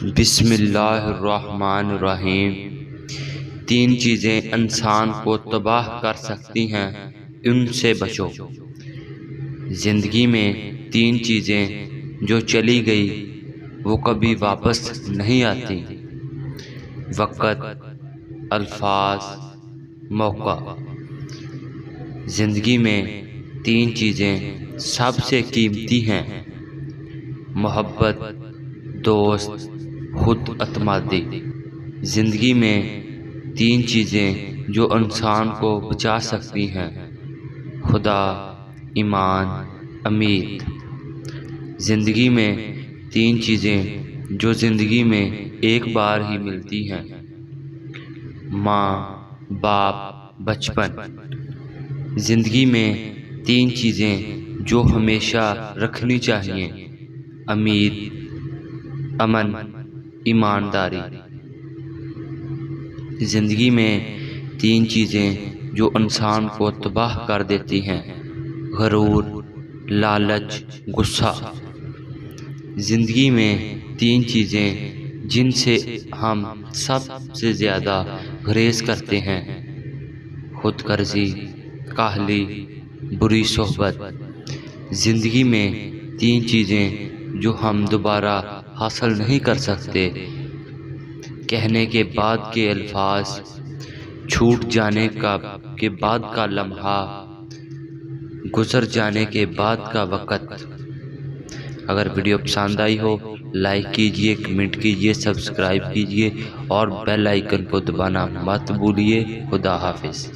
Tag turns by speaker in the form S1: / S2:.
S1: بسم اللہ الرحمن الرحیم۔ تین چیزیں انسان کو تباہ کر سکتی ہیں، ان سے بچو۔ زندگی میں تین چیزیں جو چلی گئی وہ کبھی واپس نہیں آتی: وقت، الفاظ، موقع۔ زندگی میں تین چیزیں سب سے قیمتی ہیں: محبت، دوست، خود اعتمادی۔ زندگی میں تین چیزیں جو انسان کو بچا سکتی ہیں: خدا، ایمان، امید۔ زندگی میں تین چیزیں جو زندگی میں ایک بار ہی ملتی ہیں: ماں، باپ، بچپن۔ زندگی میں تین چیزیں جو ہمیشہ رکھنی چاہیے: امید، امن، ایمانداری۔ زندگی میں تین چیزیں جو انسان کو تباہ کر دیتی ہیں: غرور، لالچ، غصہ۔ زندگی میں تین چیزیں جن سے ہم سب سے زیادہ گریز کرتے ہیں: خود غرضی، کاہلی، بری صحبت۔ زندگی میں تین چیزیں جو ہم دوبارہ حاصل نہیں کر سکتے: کہنے کے بعد کے الفاظ، چھوٹ جانے کے بعد کا لمحہ، گزر جانے کے بعد کا وقت۔ اگر ویڈیو پسند آئی ہو لائک کیجئے، کمنٹ کیجئے، سبسکرائب کیجئے اور بیل آئیکن کو دبانا مت بھولیے۔ خدا حافظ۔